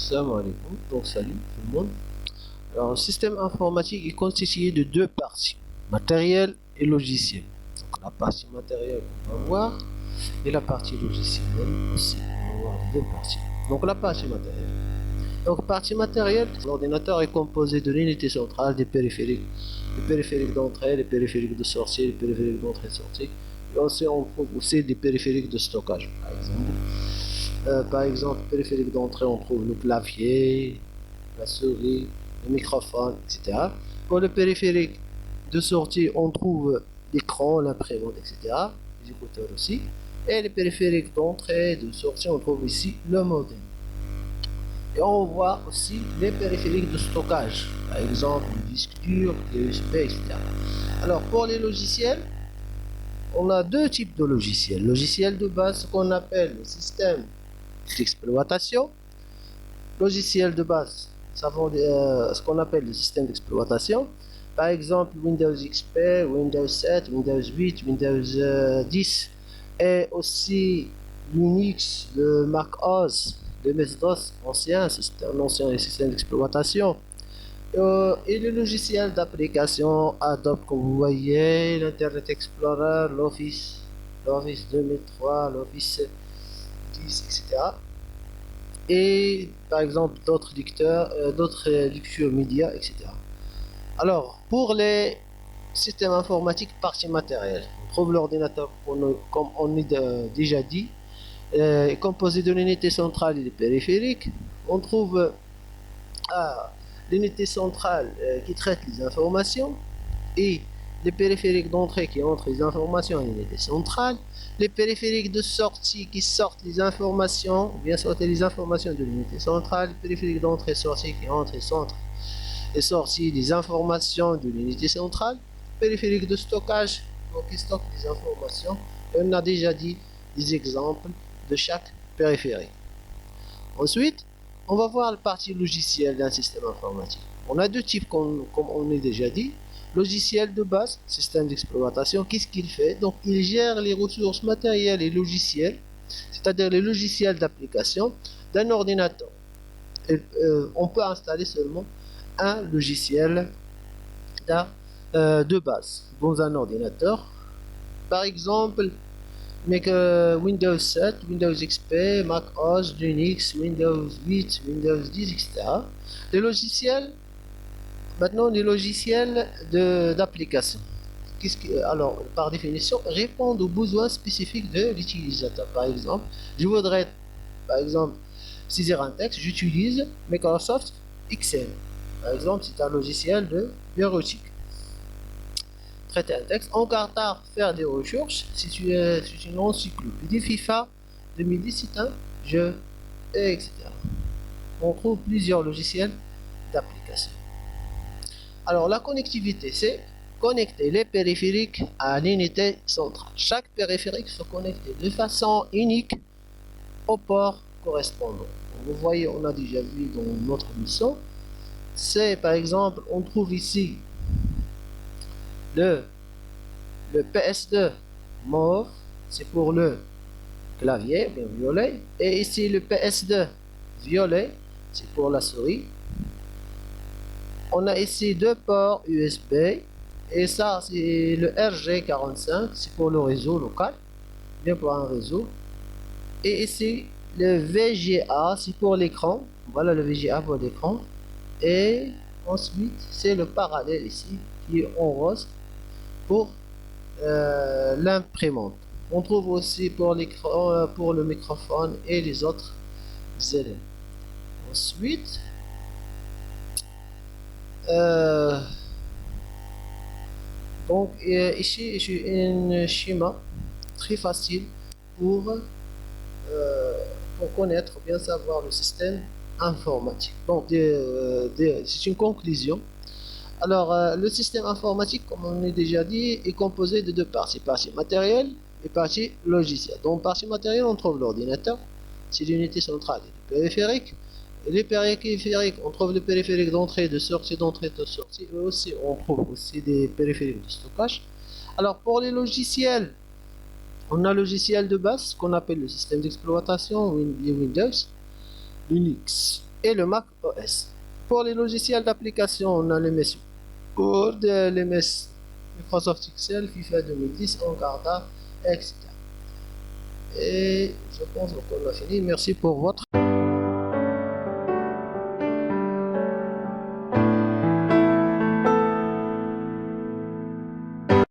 Salam alaikum, donc salut tout le monde. Alors, le système informatique est constitué de deux parties, matériel et logiciel. Donc, la partie matérielle, on va voir, et la partie logicielle aussi. On va voir les deux parties. Donc, la partie matérielle. Donc, partie matérielle, l'ordinateur est composé de l'unité centrale, des périphériques d'entrée, les périphériques de sortie, les périphériques d'entrée et sortie. Et aussi, on trouve aussi des périphériques de stockage, par exemple, périphérique d'entrée, on trouve le clavier, la souris, le microphone, etc. Pour le périphérique de sortie, on trouve l'écran, l'imprimante, etc. Les écouteurs aussi. Et les périphériques d'entrée et de sortie, on trouve ici le modem. Et on voit aussi les périphériques de stockage, par exemple le disque dur, les USB, etc. Alors pour les logiciels, on a deux types de logiciels. Logiciel de base, ce qu'on appelle le système d'exploitation. Logiciel de base, ce qu'on appelle le système d'exploitation. Par exemple, Windows XP, Windows 7, Windows 8, Windows 10 et aussi Linux, le Mac OS, le MS-DOS ancien, c'est un ancien système d'exploitation. Et le logiciel d'application Adobe, comme vous voyez, l'Internet Explorer, l'Office 2003, l'Office 10, etc. Et par exemple d'autres lectures médias, etc. Alors, pour les systèmes informatiques, partie matérielle, on trouve l'ordinateur, comme on a déjà dit, est composé de l'unité centrale et des périphériques. On trouve l'unité centrale qui traite les informations et les périphériques d'entrée qui entrent les informations à l'unité centrale, les périphériques de sortie qui sortent les informations, ou bien sortent les informations de l'unité centrale, les périphériques d'entrée et sortie qui entrent et sortent les informations de l'unité centrale, périphériques de stockage qui stockent les informations. Et on a déjà dit des exemples de chaque périphérique. Ensuite, on va voir la partie logicielle d'un système informatique. On a deux types, comme on a déjà dit. Logiciel de base, système d'exploitation, qu'est-ce qu'il fait? Donc, il gère les ressources matérielles et logicielles, c'est-à-dire les logiciels d'application d'un ordinateur. On peut installer seulement un logiciel de base dans un ordinateur. Par exemple, Windows 7, Windows XP, Mac OS, Linux, Windows 8, Windows 10, etc. Les logiciels, maintenant les logiciels d'application. Alors, par définition, répondent aux besoins spécifiques de l'utilisateur. Par exemple, je voudrais, saisir un texte, j'utilise Microsoft Excel. Par exemple, c'est un logiciel de bureautique. Traiter un texte, Encarta, faire des recherches, c'est une encyclopédie. FIFA 2010, c'est un jeu, etc. On trouve plusieurs logiciels d'application. Alors, la connectivité, c'est connecter les périphériques à l'unité centrale. Chaque périphérique se connecte de façon unique au port correspondant. Vous voyez, on a déjà vu dans notre mission. C'est par exemple, on trouve ici le PS2 mauve, c'est pour le clavier, bien violet. Et ici le PS2 violet, c'est pour la souris. On a ici deux ports USB. Et ça, c'est le RG45, c'est pour le réseau local, bien pour un réseau. Et ici, le VGA, c'est pour l'écran. Voilà le VGA pour l'écran. Et ensuite, c'est le parallèle ici, qui est en rose, pour l'imprimante. On trouve aussi pour l'écran, pour le microphone et les autres éléments. Ensuite, donc ici j'ai un schéma très facile pour connaître, bien savoir le système informatique. Donc c'est une conclusion. Alors le système informatique, comme on a déjà dit, est composé de deux parties, partie matérielle et partie logicielle. Donc partie matérielle, on trouve l'ordinateur, c'est l'unité centrale et le périphérique. Et les périphériques, on trouve le périphérique d'entrée, de sortie, et aussi on trouve aussi des périphériques de stockage. Alors pour les logiciels, on a le logiciel de base qu'on appelle le système d'exploitation, Windows, Linux, et le Mac OS. Pour les logiciels d'application, on a le MS Word, le MS Microsoft Excel, FIFA 2010, Encarta, etc. Et je pense qu'on a fini. Merci pour votre